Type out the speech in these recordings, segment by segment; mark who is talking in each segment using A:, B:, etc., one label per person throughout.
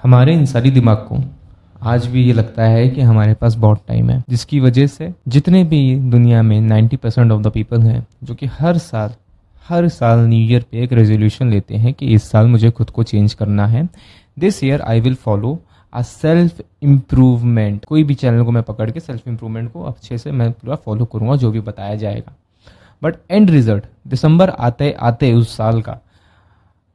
A: हमारे इंसानी दिमाग को आज भी ये लगता है कि हमारे पास बहुत टाइम है, जिसकी वजह से जितने भी दुनिया में 90% ऑफ द पीपल हैं जो कि हर साल न्यू ईयर पे एक रेजोल्यूशन लेते हैं कि इस साल मुझे खुद को चेंज करना है। This year I will follow a self improvement. कोई भी चैनल को मैं पकड़ के सेल्फ इम्प्रूवमेंट को अच्छे से मैं पूरा फॉलो करूँगा जो भी बताया जाएगा। बट एंड रिजल्ट दिसंबर आते आते उस साल का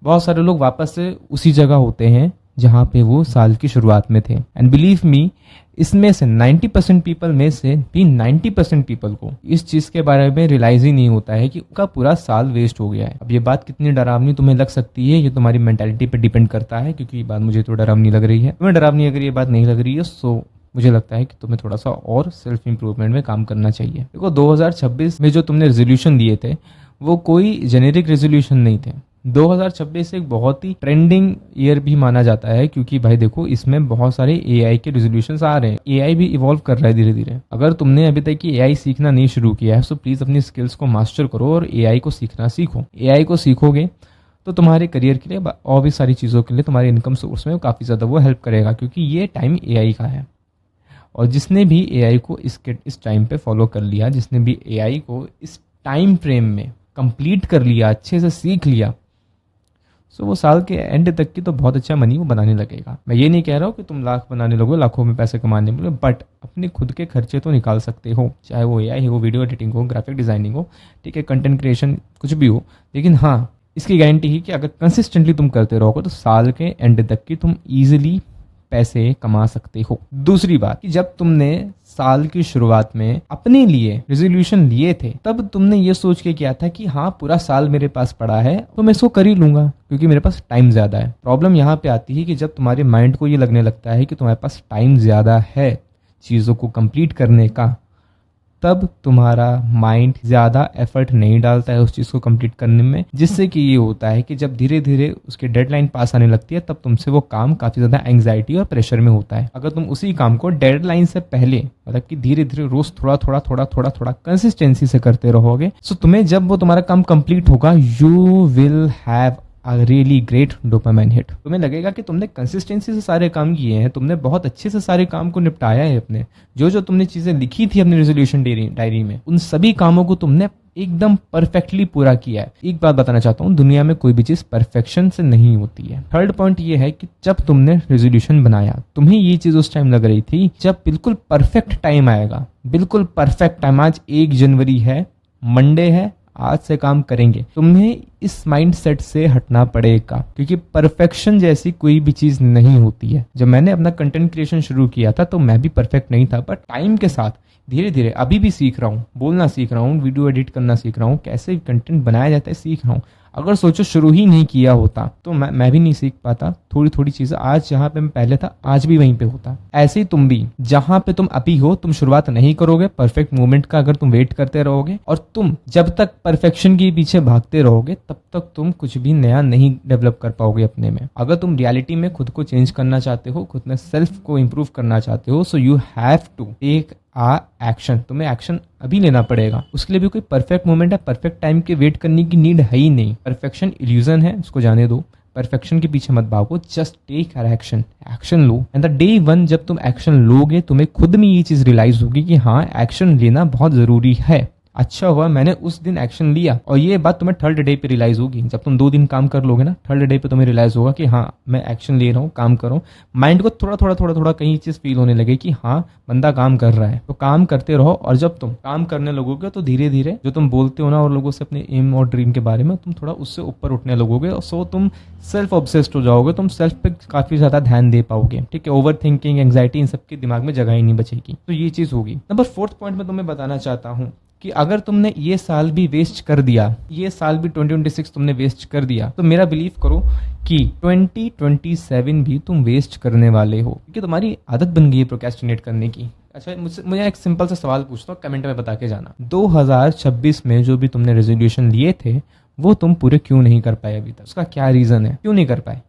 A: बहुत सारे लोग वापस से उसी जगह होते हैं जहाँ पे वो साल की शुरुआत में थे। एंड बिलीव मी, इसमें से 90% पीपल में से भी 90% पीपल को इस चीज़ के बारे में रियलाइज ही नहीं होता है कि उनका पूरा साल वेस्ट हो गया है। अब ये बात कितनी डरावनी तुम्हें लग सकती है, ये तुम्हारी मेंटालिटी पे डिपेंड करता है, क्योंकि ये बात मुझे तो डरावनी लग रही है। तुम्हें डरावनी अगर ये बात नहीं लग रही है सो मुझे लगता है कि तुम्हें थोड़ा सा और सेल्फ इंप्रूवमेंट में काम करना चाहिए। देखो 2026 में जो तुमने रेजोल्यूशन दिए थे वो कोई जेनेरिक रेजोल्यूशन नहीं थे। 2026 एक बहुत ही ट्रेंडिंग ईयर भी माना जाता है, क्योंकि भाई देखो इसमें बहुत सारे एआई के रेजोल्यूशंस आ रहे हैं। एआई भी इवॉल्व कर रहा है धीरे धीरे। अगर तुमने अभी तक एआई सीखना नहीं शुरू किया है तो प्लीज अपनी स्किल्स को मास्टर करो और एआई को सीखना सीखो। एआई को सीखोगे तो तुम्हारे करियर के लिए और भी सारी चीज़ों के लिए तुम्हारे इनकम सोर्स में काफ़ी ज़्यादा वो हेल्प करेगा, क्योंकि ये टाइम एआई का है। और जिसने भी एआई को इस टाइम पे फॉलो कर लिया, जिसने भी एआई को इस टाइम फ्रेम में कंप्लीट कर लिया, अच्छे से सीख लिया, सो वो साल के एंड तक की तो बहुत अच्छा मनी वो बनाने लगेगा। मैं ये नहीं कह रहा हूँ कि तुम लाख बनाने लगो, लाखों में पैसे कमाने लगो, बट अपने खुद के खर्चे तो निकाल सकते हो। चाहे वो एआई हो, वीडियो एडिटिंग हो, ग्राफिक डिजाइनिंग हो, ठीक है, कंटेंट क्रिएशन, कुछ भी हो। लेकिन हाँ, इसकी गारंटी है कि अगर कंसिस्टेंटली तुम करते रहोगे तो साल के एंड तक की तुम ईजिली पैसे कमा सकते हो। दूसरी बात कि जब तुमने साल की शुरुआत में अपने लिए रेजोल्यूशन लिए थे तब तुमने ये सोच के किया था कि हाँ पूरा साल मेरे पास पड़ा है तो मैं इसको कर ही लूंगा क्योंकि मेरे पास टाइम ज्यादा है। प्रॉब्लम यहाँ पे आती है कि जब तुम्हारे माइंड को ये लगने लगता है कि तुम्हारे पास टाइम ज्यादा है चीजों को कंप्लीट करने का, तब तुम्हारा माइंड ज़्यादा एफर्ट नहीं डालता है उस चीज़ को कंप्लीट करने में, जिससे कि ये होता है कि जब धीरे धीरे उसकी डेडलाइन पास आने लगती है तब तुमसे वो काम काफ़ी ज़्यादा एंग्जाइटी और प्रेशर में होता है। अगर तुम उसी काम को डेडलाइन से पहले मतलब कि धीरे धीरे रोज थोड़ा कंसिस्टेंसी से करते रहोगे, सो तुम्हें जब वो तुम्हारा काम कंप्लीट होगा you will have a really great dopamine hit. तुम्हें लगेगा कि तुमने कंसिस्टेंसी से सारे काम किए हैं, तुमने बहुत अच्छे से सारे काम को निपटाया है। अपने जो तुमने चीजें लिखी थी अपनी रेजोल्यूशन डायरी में, उन सभी कामों को तुमने एकदम परफेक्टली पूरा किया है। एक बात बताना चाहता हूँ, दुनिया में कोई भी चीज परफेक्शन से नहीं होती है। थर्ड पॉइंट ये है कि जब तुमने रेजोल्यूशन बनाया, तुम्हें ये चीज उस टाइम लग रही थी जब बिल्कुल परफेक्ट टाइम आएगा, बिल्कुल परफेक्ट टाइम। आज 1 जनवरी है, मंडे है, आज से काम करेंगे। तुम्हें इस माइंडसेट से हटना पड़ेगा, क्योंकि परफेक्शन जैसी कोई भी चीज नहीं होती है। जब मैंने अपना कंटेंट क्रिएशन शुरू किया था तो मैं भी परफेक्ट नहीं था, बट टाइम के साथ धीरे धीरे अभी भी सीख रहा हूँ, बोलना सीख रहा हूँ, वीडियो एडिट करना सीख रहा हूँ, कैसे कंटेंट बनाया जाता है सीख रहा हूँ। अगर सोचो शुरू ही नहीं किया होता तो मैं भी नहीं सीख पाता। थोड़ी थोड़ी चीजें आज जहाँ पे मैं पहले था आज भी वहीं पे होता। ऐसे ही तुम भी जहाँ पे तुम अभी हो, तुम शुरुआत नहीं करोगे परफेक्ट मोमेंट का। अगर तुम वेट करते रहोगे और तुम जब तक परफेक्शन के पीछे भागते रहोगे तब तक तुम कुछ भी नया नहीं डेवलप कर पाओगे अपने में। अगर तुम रियलिटी में खुद को चेंज करना चाहते हो, खुद में सेल्फ को इम्प्रूव करना चाहते हो, so you have to take action. तुम्हें एक्शन अभी लेना पड़ेगा। उसके लिए भी कोई परफेक्ट मोमेंट है, परफेक्ट टाइम के वेट करने की नीड है ही नहीं। परफेक्शन इल्यूजन है, उसको जाने दो। परफेक्शन के पीछे मत भागो, जस्ट टेक एक्शन। एक्शन लो एंड द डे 1 जब तुम एक्शन लोगे तुम्हें खुद में ये चीज रियलाइज होगी कि हाँ एक्शन लेना बहुत जरूरी है। अच्छा हुआ मैंने उस दिन एक्शन लिया। और ये बात तुम्हें थर्ड डे पे रियलाइज होगी। जब तुम 2 दिन काम कर लोगे ना, थर्ड डे पे तुम्हें रियलाइज होगा कि हाँ मैं एक्शन ले रहा हूँ, काम कर रहा हूँ। माइंड को थोड़ा कहीं चीज फील होने लगे कि हाँ बंदा काम कर रहा है। तो काम करते रहो, और जब तुम काम करने लगोगे तो धीरे धीरे जो तुम बोलते हो ना और लोगों से अपने एम और ड्रीम के बारे में, तुम थोड़ा उससे ऊपर उठने लगोगे। सो तुम सेल्फ ऑब्सेस्ड हो जाओगे, तुम सेल्फ पे काफी ज्यादा ध्यान दे पाओगे। ठीक है, ओवर थिंकिंग, एंग्जाइटी, इन सबके दिमाग में जगह ही नहीं बचेगी। तो ये चीज होगी। नंबर 4th पॉइंट में तुम्हें बताना चाहता हूँ कि अगर तुमने ये साल भी वेस्ट कर दिया, ये साल भी 2026 तुमने वेस्ट कर दिया, तो मेरा बिलीव करो कि 2027 भी तुम वेस्ट करने वाले हो, क्योंकि तुम्हारी आदत बन गई है प्रोक्रेस्टिनेट करने की। अच्छा, मुझे एक सिंपल सा सवाल पूछता हूँ, कमेंट में बता के जाना। 2026 में जो भी तुमने रेजोल्यूशन लिए थे वो तुम पूरे क्यों नहीं कर पाए अभी तक? उसका क्या रीजन है, क्यों नहीं कर पाए?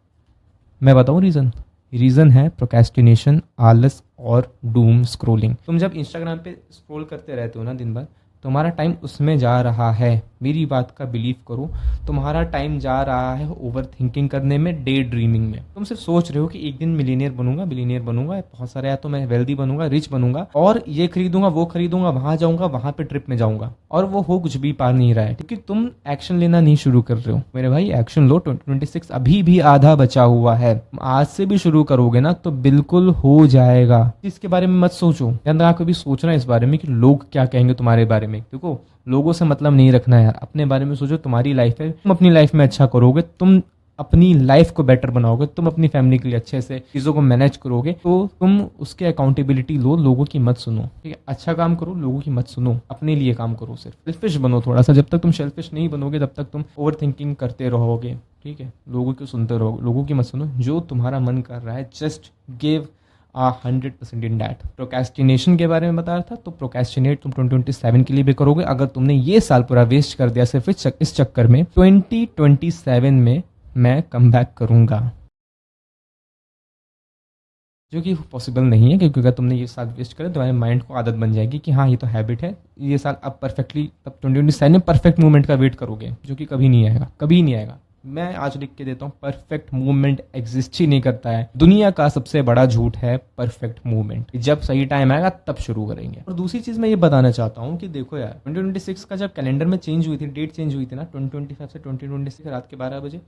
A: मैं बताऊँ रीजन है प्रोक्रेस्टिनेशन, आलस और डूम स्क्रोलिंग। तुम जब इंस्टाग्राम पे स्क्रॉल करते रहते हो ना दिन भर, तुम्हारा टाइम उसमें जा रहा है। मेरी बात का बिलीव करो, तुम्हारा टाइम जा रहा है ओवर थिंकिंग करने में, डे ड्रीमिंग में। तुम सिर्फ सोच रहे हो कि एक दिन मिलीनियर बनूंगा, बिलीनियर बनूंगा, बहुत सारे, या तो मैं वेल्दी बनूंगा, रिच बनूंगा, और ये खरीदूंगा, वो खरीदूंगा, वहां जाऊंगा, वहां पे ट्रिप में जाऊंगा, और वो हो कुछ भी पा नहीं रहा है क्योंकि तुम एक्शन लेना नहीं शुरू कर रहे हो। मेरे भाई एक्शन लो, 2026 अभी भी आधा बचा हुआ है। आज से भी शुरू करोगे ना तो बिल्कुल हो जाएगा। इसके बारे में मत सोचो, या कभी सोचना इस बारे में कि लोग क्या कहेंगे तुम्हारे बारे में। देखो, लोगों से मतलब नहीं रखना यार, अपने बारे में सोचो। तुम्हारी लाइफ है, तुम अपनी लाइफ में अच्छा करोगे, तुम अपनी लाइफ को बेटर बनाओगे, तुम अपनी फैमिली के लिए अच्छे से चीजों को मैनेज करोगे, तो तुम उसके अकाउंटेबिलिटी लो, लोगों की मत सुनो। ठीक है, अच्छा काम करो, लोगों की मत सुनो, अपने लिए काम करो। सिर्फ सेल्फिश बनो थोड़ा सा। जब तक तुम सेल्फिश नहीं बनोगे तब तक तुम ओवर थिंकिंग करते रहोगे। ठीक है, लोगों की सुनते रहोगे, लोगों की मत सुनो। जो तुम्हारा मन कर रहा है, just give 100% in that. Procrastination के बारे में बता रहा था, तो प्रोकेस्टिनेट तुम 2027 के लिए भी करोगे। अगर तुमने ये साल पूरा वेस्ट कर दिया सिर्फ इस चक्कर में, 2027 में मैं कम बैक करूंगा, जो कि पॉसिबल नहीं है। क्योंकि अगर तुमने ये साल वेस्ट करे, तुम्हारे माइंड को आदत बन जाएगी कि हाँ ये तो हैबिट है, ये साल अब परफेक्टली, तब 2027 में परफेक्ट मूवमेंट का वेट करोगे, जो कि कभी नहीं आएगा, कभी नहीं आएगा। मैं आज लिख के देता हूँ, परफेक्ट मूवमेंट एग्जिस्ट ही नहीं करता है। दुनिया का सबसे बड़ा झूठ है परफेक्ट मूवमेंट। जब सही टाइम आएगा तब शुरू करेंगे। और दूसरी चीज मैं ये बताना चाहता हूँ कि देखो यार, 2026 का जब कैलेंडर में चेंज हुई थी, डेट चेंज हुई थी ना, 2025 से 2026 रात के 12 बजे,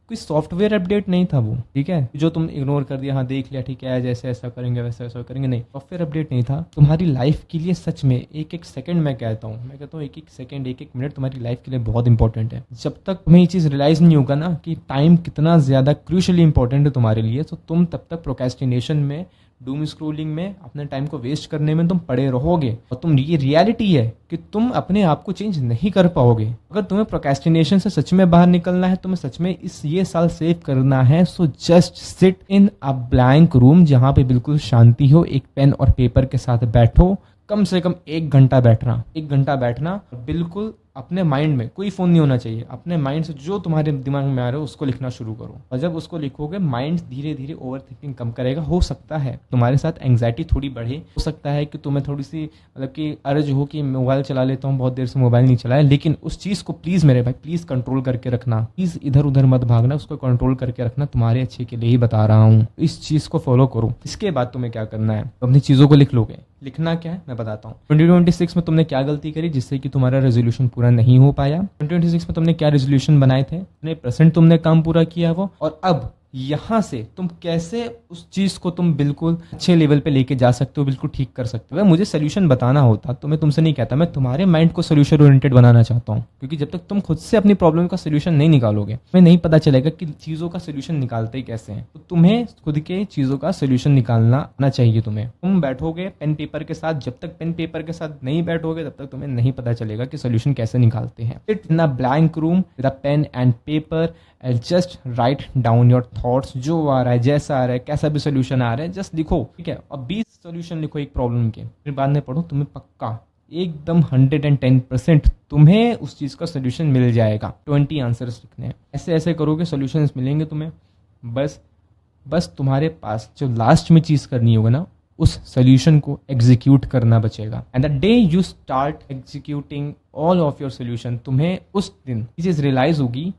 A: कोई सॉफ्टवेयर अपडेट नहीं था वो। ठीक है, जो तुम इग्नोर कर दिया, हाँ देख लिया, ठीक है, जैसे ऐसा करेंगे वैसे ऐसा करेंगे, नहीं, सॉफ्टवेयर अपडेट नहीं था। तुम्हारी लाइफ के लिए सच में एक एक सेकंड, मैं कहता हूँ एक एक सेकंड, एक एक मिनट तुम्हारी लाइफ के लिए बहुत इंपॉर्टेंट है। जब तक तुम्हें ये चीज रियलाइज नहीं होगा ना कि टाइम कितना ज्यादा क्रूशियली इंपॉर्टेंट है तुम्हारे लिए, तो तुम तब तक प्रोक्रेस्टिनेशन में, डूम स्क्रोलिंग में, अपने टाइम को वेस्ट करने में तुम पड़े रहोगे। और तुम, ये रियलिटी है कि तुम अपने आप को चेंज नहीं कर पाओगे। अगर तुम्हें प्रोक्रेस्टिनेशन से सच में बाहर निकलना है, तुम्हें सच में ये साल सेव करना है, so just sit in a blank room, जहां पे बिल्कुल शांति हो, एक पेन और पेपर के साथ बैठो, कम से कम 1 घंटा बैठना, 1 घंटा बैठना, बिल्कुल अपने माइंड में, कोई फोन नहीं होना चाहिए, अपने माइंड से जो तुम्हारे दिमाग में आ रहा है उसको लिखना शुरू करो। और जब उसको लिखोगे, माइंड धीरे धीरे ओवर थिंकिंग कम करेगा। हो सकता है तुम्हारे साथ एंग्जाइटी थोड़ी बढ़े, हो सकता है कि तुम्हें थोड़ी सी मतलब कि अर्ज हो कि मोबाइल चला लेता हूँ, बहुत देर से मोबाइल नहीं चलाया, लेकिन उस चीज को प्लीज मेरे भाई, प्लीज कंट्रोल करके रखना। प्लीज इधर उधर मत भागना, उसको कंट्रोल करके रखना, तुम्हारे अच्छे के लिए ही बता रहा हूँ। इस चीज को फॉलो करो। इसके बाद तुम्हें क्या करना है, अपनी चीजों को लिख लोगे। लिखना क्या है मैं बताता हूँ। 2026 में तुमने क्या गलती करी जिससे कि तुम्हारा रेजोल्यूशन पूरा नहीं हो पाया। 2026 में तुमने क्या रेजोल्यूशन बनाए थे, 100% तुमने काम पूरा किया वो, और अब यहां से तुम कैसे उस चीज को तुम बिल्कुल अच्छे लेवल पे लेके जा सकते हो, बिल्कुल ठीक कर सकते हो। मुझे सोल्यूशन बताना होता तो मैं तुमसे नहीं कहता, मैं तुम्हारे माइंड को सोल्यूशन ओरिएंटेड बनाना चाहता हूँ। क्योंकि जब तक तुम खुद से अपनी प्रॉब्लम का सोल्यूशन नहीं निकालोगे, तुम्हें नहीं पता चलेगा कि चीजों का सोल्यूशन निकालते ही कैसे हैं। तो तुम्हें खुद के चीजों का सोल्यूशन निकालना आना चाहिए। तुम बैठोगे पेन पेपर के साथ, जब तक पेन पेपर के साथ नहीं बैठोगे तब तक तुम्हें नहीं पता चलेगा कि सोल्यूशन कैसे निकालते हैं। Sit in a blank room with a pen and paper and just write down your thoughts. जो आ रहा है, जैसा आ रहा है, कैसा भी सोल्यूशन आ रहा है, जस्ट लिखो। ठीक है, और 20 सोल्यूशन लिखो एक प्रॉब्लम के, फिर बाद में पढ़ो, तुम्हें पक्का एकदम 110% तुम्हें उस चीज का सोल्यूशन मिल जाएगा। 20 आंसर्स लिखने हैं, ऐसे ऐसे करोगे सोल्यूशंस मिलेंगे तुम्हें। बस तुम्हारे पास जो लास्ट में चीज करनी होगा ना, उस सोल्यूशन को एग्जीक्यूट करना बचेगा। And the day you start executing all of your solution, तुम्हें उस दिन ये चीज रियलाइज होगी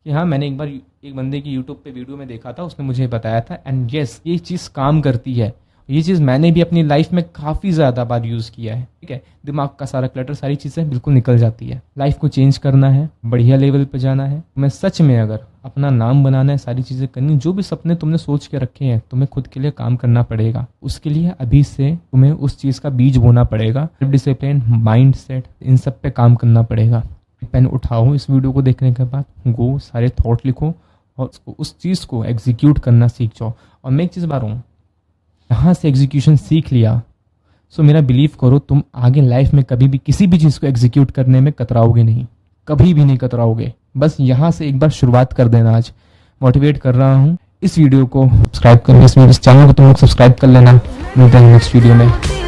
A: कि हाँ, मैंने एक बार एक बंदे की यूट्यूब पे वीडियो में देखा था, उसने मुझे बताया था, एंड यस ये चीज़ काम करती है। ये चीज़ मैंने भी अपनी लाइफ में काफ़ी ज़्यादा बार यूज़ किया है। ठीक है, दिमाग का सारा क्लटर, सारी चीज़ें बिल्कुल निकल जाती है। लाइफ को चेंज करना है, बढ़िया लेवल पे जाना है, तुम्हें सच में अगर अपना नाम बनाना है, सारी चीज़ें करनी, जो भी सपने तुमने सोच के रखे हैं, तुम्हें खुद के लिए काम करना पड़ेगा। उसके लिए अभी से तुम्हें उस चीज़ का बीज बोना पड़ेगा। डिसिप्लिन, माइंड सेट, इन सब पे काम करना पड़ेगा। पेन उठाओ इस वीडियो को देखने के बाद, गो सारे थॉट लिखो और उस चीज़ को एग्जीक्यूट करना सीख जाओ। और मैं एक चीज़ बता रहा हूँ, यहाँ से एग्जीक्यूशन सीख लिया, सो मेरा बिलीव करो, तुम आगे लाइफ में कभी भी किसी भी चीज़ को एग्जीक्यूट करने में कतराओगे नहीं, कभी भी नहीं कतराओगे। बस यहाँ से एक बार शुरुआत कर देना। आज मोटिवेट कर रहा हूँ। इस वीडियो को सब्सक्राइब करो, इस चैनल को तुम लोग सब्सक्राइब कर लेना। मिलते हैं नेक्स्ट वीडियो में।